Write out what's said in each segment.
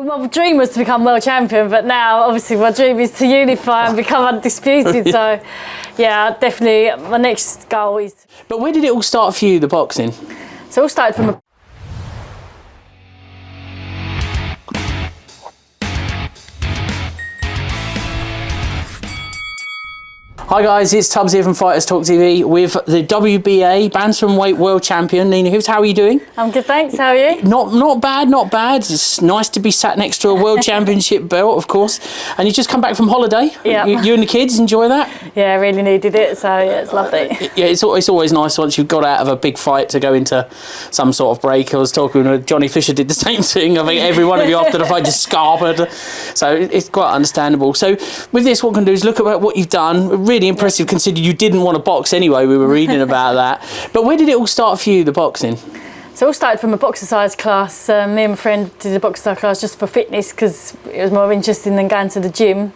Well, my dream was to become world champion, but now obviously my dream is to unify and become undisputed. So, yeah, definitely my next goal is. But where did it all start for you, the boxing? So it all started from a. Hi guys, it's Tubbs here from Fighters Talk TV with the WBA bantamweight world champion Nina Hughes. How are you doing? I'm good, thanks. How are you? Not bad, not bad. It's nice to be sat next to a world championship belt, of course. And you just come back from holiday. Yeah. You and the kids enjoy that? Yeah, I really needed it. So yeah, it's lovely. Yeah, it's always nice once you've got out of a big fight to go into some sort of break. I was talking with Johnny Fisher, did the same thing. I think every one of you after the fight just scarpered. So it's quite understandable. So with this, what we can do is look at what you've done. Really impressive, considering you didn't want to box anyway. We were reading about that. But where did it all start for you, the boxing? So it all started from a boxercise class. Me and my friend did a boxercise class just for fitness because it was more interesting than going to the gym.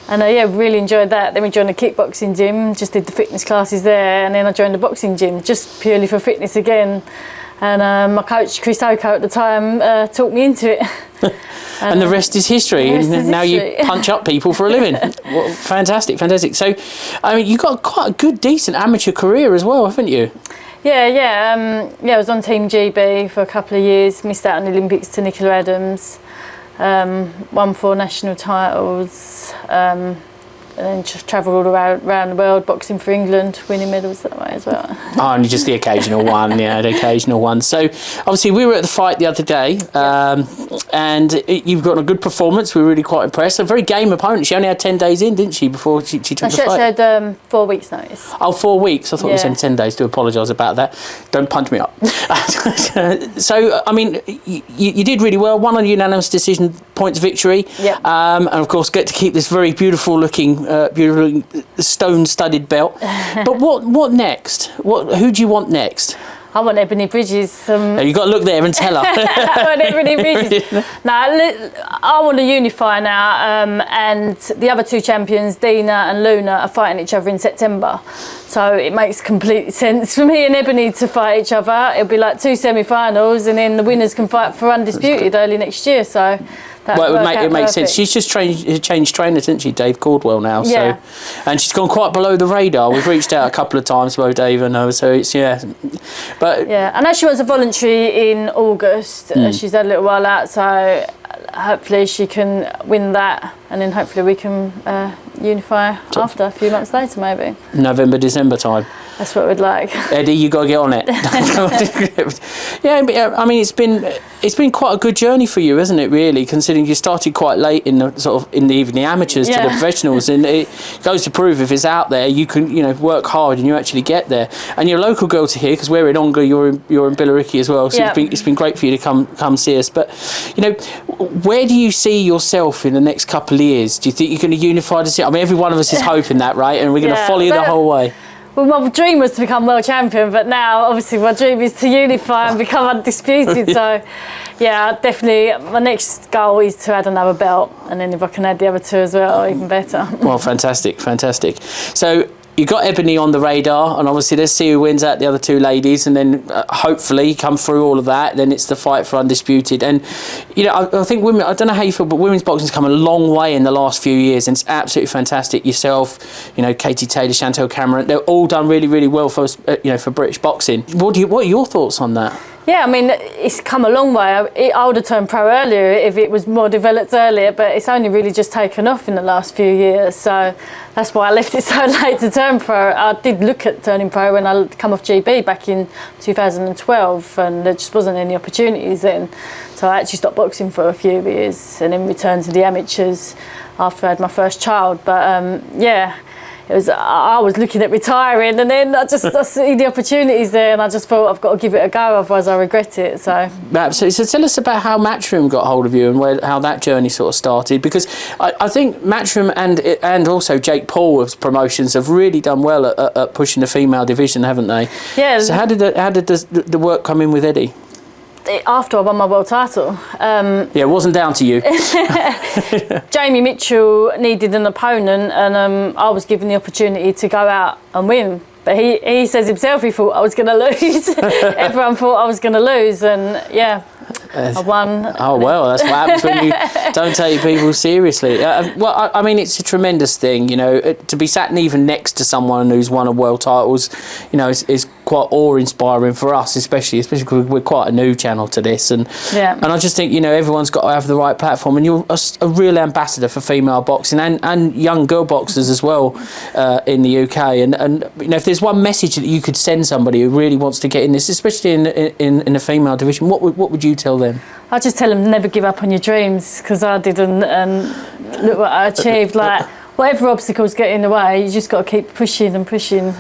And yeah, really enjoyed that. Then we joined a kickboxing gym, just did the fitness classes there. And then I joined the boxing gym just purely for fitness again. And my coach, Chris Oko at the time, talked me into it. And the rest is history. Now you punch up people for a living. Well, fantastic. So, I mean, you've got quite a good, decent amateur career as well, haven't you? Yeah. I was on Team GB for a couple of years. Missed out on the Olympics to Nicola Adams. Won 4 national titles. And then just travelled all around the world, boxing for England, winning medals that way as well. Oh, and just the occasional one, yeah, the occasional one. So, obviously, we were at the fight the other day, and you've got a good performance. We were really quite impressed. A very game opponent. She only had 10 days in, didn't she, before she took the fight? She actually had 4 weeks' notice. Oh, 4 weeks. I thought it was only 10 days. Do apologise about that. Don't punch me up. So, I mean, you did really well. Won on unanimous decision points victory. Yep. And, of course, get to keep this very beautiful-looking stone-studded belt. But what next? Who do you want next? I want Ebony Bridges. You've got to look there and tell her. I want Ebony Bridges. No, I want to unify now, and the other 2 champions, Dina and Luna, are fighting each other in September. So it makes complete sense for me and Ebony to fight each other. It'll be like 2 semi-finals, and then the winners can fight for Undisputed early next year. So it makes sense. She's just changed trainers, isn't she, Dave Caldwell now? Yeah. So, and she's gone quite below the radar. We've reached out a couple of times, both Dave and her. So it's but yeah. And she wants a voluntary in August. She's had a little while out, so hopefully she can win that, and then hopefully we can unify after a few months later, maybe November, December time. That's what we'd like. Eddie, you got to get on it. Yeah, I mean, it's been quite a good journey for you, hasn't it? Really, considering you started quite late in the sort of even the amateurs to the professionals, and it goes to prove if it's out there, you can work hard and you actually get there. And you're a local girl to here because we're in Ongar, you're in Billericay as well. So it's been great for you to come see us. But where do you see yourself in the next couple of years? Do you think you're going to unify the city? I mean, every one of us is hoping that, right? And we're going to follow you the whole way. Well, my dream was to become world champion, but now obviously my dream is to unify and become undisputed. So, yeah, definitely my next goal is to add another belt, and then if I can add the other 2 as well, even better. Well, fantastic. So you got Ebony on the radar, and obviously let's see who wins out the other 2 ladies, and then hopefully come through all of that. Then it's the fight for Undisputed. And I think women, I don't know how you feel, but women's boxing's come a long way in the last few years, and it's absolutely fantastic. Yourself, Katie Taylor, Chantel Cameron, they're all done really, really well for for British boxing. What are your thoughts on that? Yeah, I mean, it's come a long way. I would have turned pro earlier if it was more developed earlier, but it's only really just taken off in the last few years. So that's why I left it so late to turn pro. I did look at turning pro when I come off GB back in 2012, and there just wasn't any opportunities then. So I actually stopped boxing for a few years and then returned to the amateurs after I had my first child. But I was looking at retiring, and then I see the opportunities there, and I just thought I've got to give it a go, otherwise I regret it. So absolutely. So tell us about how Matchroom got hold of you and how that journey sort of started, because I think Matchroom and also Jake Paul's promotions have really done well at pushing the female division, haven't they? Yeah. So how did the work come in with Eddie? After I won my world title. It wasn't down to you. Jamie Mitchell needed an opponent, and I was given the opportunity to go out and win. But he says himself he thought I was going to lose. Everyone thought I was going to lose, and I won. Oh, well, that's what happens when you don't take people seriously. Well, I mean, it's a tremendous thing, you know, to be sat even next to someone who's won a world titles, you know, is quite awe-inspiring for us, especially because we're quite a new channel to this. And I just think, you know, everyone's got to have the right platform, and you're a real ambassador for female boxing and young girl boxers as well in the UK. And you know, if there's one message that you could send somebody who really wants to get in this, especially in the female division, what would you tell them? I just tell them never give up on your dreams, because I didn't, and look what I achieved. Like, whatever obstacles get in the way, you just got to keep pushing and pushing.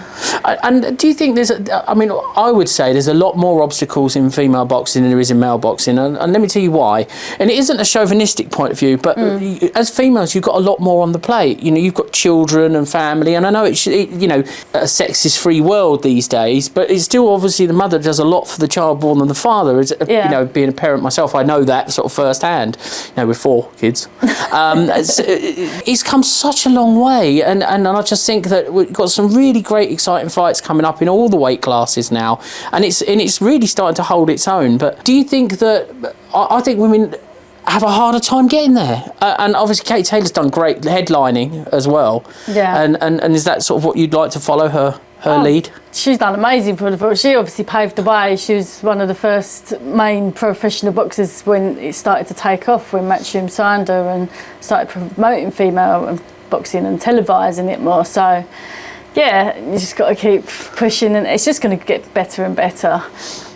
And do you think I mean, I would say there's a lot more obstacles in female boxing than there is in male boxing, and let me tell you why. And it isn't a chauvinistic point of view, but as females, you've got a lot more on the plate. You know, you've got children and family, and I know it's you know, a sexist-free world these days, but it's still obviously the mother does a lot for the child more than the father. You know, being a parent myself, I know that sort of firsthand. You know, with 4 kids, it's come such a long way, and I just think that we've got some really great, exciting fights coming up in all the weight classes now, and it's really starting to hold its own. But do you think that I think women have a harder time getting there? And obviously Kate Taylor's done great headlining as well. Yeah. And is that sort of what you'd like to follow her lead? She's done amazing for the. She obviously paved the way. She was one of the first main professional boxers when it started to take off, when Matchroom signed her and started promoting female boxing and televising it more. So yeah, you just got to keep pushing, and it's just going to get better and better.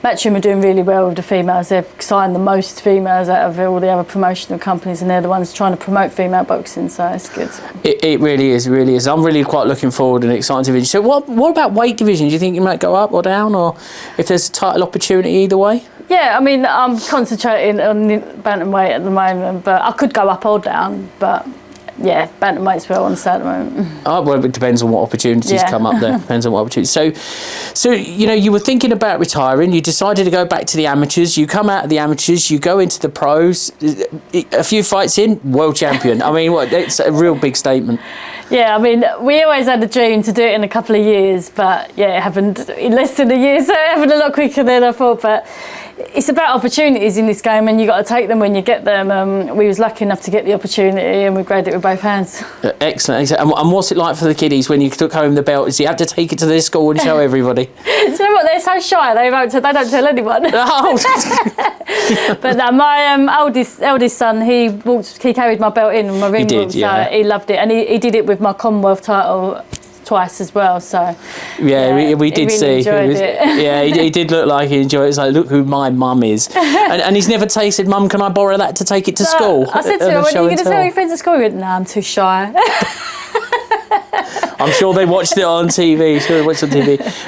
Matchroom are doing really well with the females. They've signed the most females out of all the other promotional companies, and they're the ones trying to promote female boxing, so it's good. It really is, really is. I'm really quite looking forward and excited to it. So what about weight division? Do you think you might go up or down, or if there's a title opportunity either way? Yeah, I mean, I'm concentrating on the bantamweight at the moment, but I could go up or down, but yeah, bantamweight's where I want to stay at the moment. Oh, well, it depends on what opportunities come up there. Depends on what opportunities. So, you know, you were thinking about retiring. You decided to go back to the amateurs. You come out of the amateurs. You go into the pros. A few fights in, world champion. I mean, it's a real big statement. Yeah, I mean, we always had a dream to do it in a couple of years, but yeah, it happened in less than a year, so it happened a lot quicker than I thought. But it's about opportunities in this game, and you got to take them when you get them. We was lucky enough to get the opportunity, and we grabbed it with both hands. Excellent. And what's it like for the kiddies when you took home the belt? Did you have to take it to their school and show everybody? Do you know what? They're so shy. They don't tell anyone. Oh. But no, my eldest son, he carried my belt in my ring room, so he loved it, and he did it with my Commonwealth title twice as well, so yeah, we did really see he did look like he enjoyed it. It's like, look who my mum is. and he's never tasted, Mum, can I borrow that to take it to school? I said to him, when are you going to tell your friends at school? He went, no, I'm too shy. I'm sure they watched it on TV.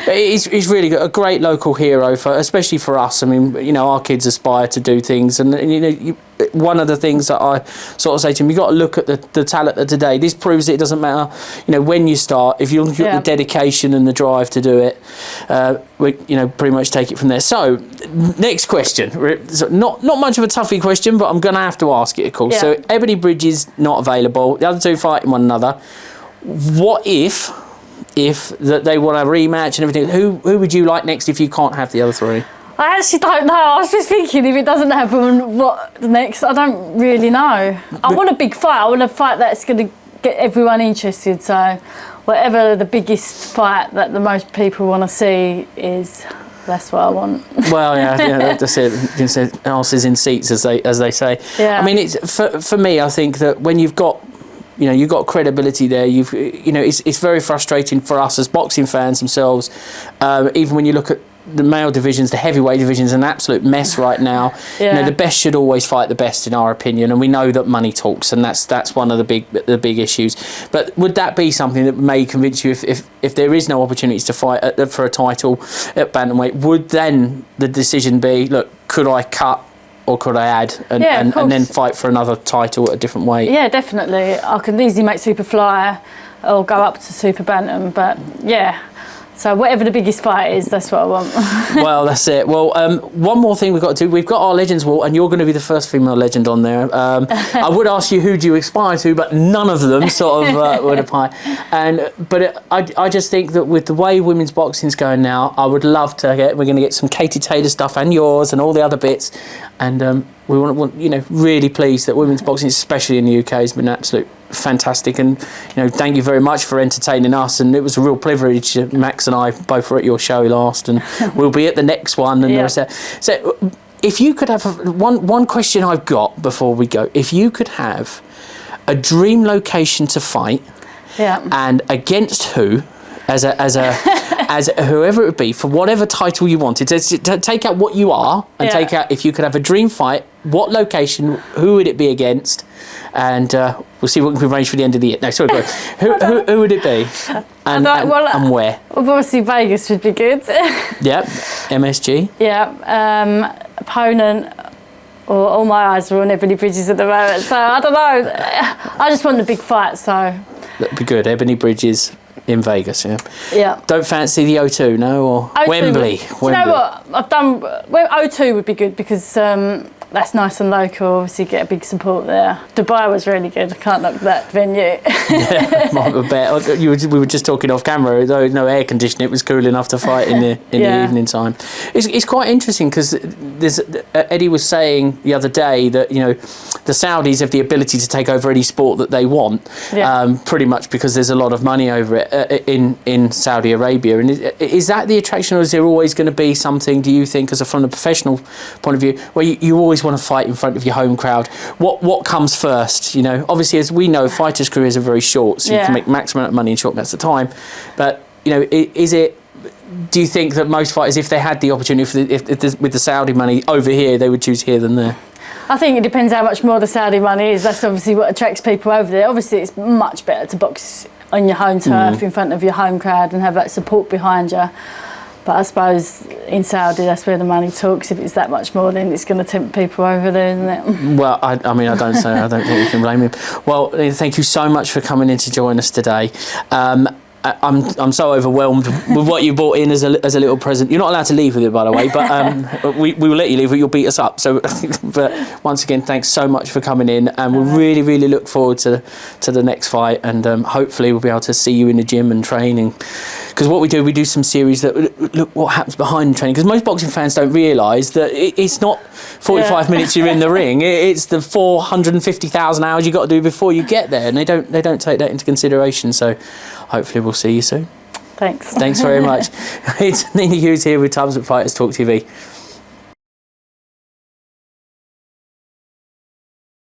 But he's really good, a great local hero, especially for us. I mean, you know, our kids aspire to do things, and you know, one of the things that I sort of say to them, you've got to look at the talent of today. This proves it doesn't matter, you know, when you start. If you look at the dedication and the drive to do it, we, you know, pretty much take it from there. So, next question. Not much of a toughie question, but I'm going to have to ask it, of course. Yeah. So, Ebony Bridges not available. The other two fighting one another. What if that they want a rematch and everything? Who would you like next if you can't have the other three? I actually don't know. I was just thinking, if it doesn't happen, what next? I don't really know. I want a big fight. I want a fight that's going to get everyone interested. So whatever the biggest fight that the most people want to see is, that's what I want. Well, yeah, that's it. Asses in seats, as they say. Yeah. I mean, it's for me. I think that when you've got, you know, you've got credibility there. You know, it's very frustrating for us as boxing fans themselves. Even when you look at the male divisions, the heavyweight division's an absolute mess right now. Yeah. You know, the best should always fight the best, in our opinion, and we know that money talks, and that's one of the big issues. But would that be something that may convince you, if there is no opportunities to fight for a title at bantamweight, would then the decision be, look, could I cut or could I add and then fight for another title at a different weight? Yeah, definitely. I can easily make super flyer or go up to super bantam, but yeah, So whatever the biggest fight is, that's what I want. Well, that's it. Well, one more thing we've got to do. We've got our Legends Wall, and you're going to be the first female legend on there. I would ask you who do you aspire to, but none of them sort of would apply. But I just think that with the way women's boxing's going now, I would love to we're going to get some Katie Taylor stuff and yours and all the other bits. And we want really pleased that women's boxing, especially in the UK, has been absolute fantastic. And thank you very much for entertaining us. And it was a real privilege. Max and I both were at your show last, and we'll be at the next one. And so if you could have one question I've got before we go, if you could have a dream location to fight, and against who, as whoever it would be, for whatever title you wanted, to take out what you are and take out, if you could have a dream fight, what location, who would it be against? And we'll see what we can arrange for the end of the year. No, sorry, go. Who would it be? And where? Well, obviously Vegas would be good. Yep, MSG. Yeah, opponent. Or all my eyes are on Ebony Bridges at the moment, so I don't know. I just want the big fight, so. That'd be good. Ebony Bridges in Vegas, yeah. Don't fancy the O2, no, or Wembley. You know what? I've done. Well, O2 would be good because that's nice and local. Obviously, get a big support there. Dubai was really good. I can't knock that venue. Yeah, I bet. We were just talking off camera. Though no air conditioning, it was cool enough to fight in the evening time. It's quite interesting because Eddie was saying the other day that the Saudis have the ability to take over any sport that they want, pretty much because there's a lot of money over it in Saudi Arabia. And is that the attraction, or is there always going to be something? Do you think, from a professional point of view, where you always want to fight in front of your home crowd? What comes first? Obviously, as we know, fighters' careers are very short, so you can make maximum amount of money in short amounts of time. But is it? Do you think that most fighters, if they had the opportunity, with the Saudi money over here, they would choose here than there? I think it depends how much more the Saudi money is. That's obviously what attracts people over there. Obviously, it's much better to box on your home turf in front of your home crowd and have that support behind you. But I suppose in Saudi, that's where the money talks. If it's that much more, then it's going to tempt people over there, isn't it? Well, I don't think you can blame him. Well, thank you so much for coming in to join us today. I'm so overwhelmed with what you brought in as a little present. You're not allowed to leave with it, by the way, but we will let you leave, or you'll beat us up. So, but once again, thanks so much for coming in, and we'll really, really look forward to the next fight, and hopefully we'll be able to see you in the gym and training. Because what we do some series that look what happens behind training. Because most boxing fans don't realise that it's not 45 minutes you're in the ring. It's the 450,000 hours you got to do before you get there, and they don't take that into consideration. So, hopefully we'll see you soon. Thanks. Thanks very much. It's Nina Hughes here with Tubbs at Fighters Talk TV.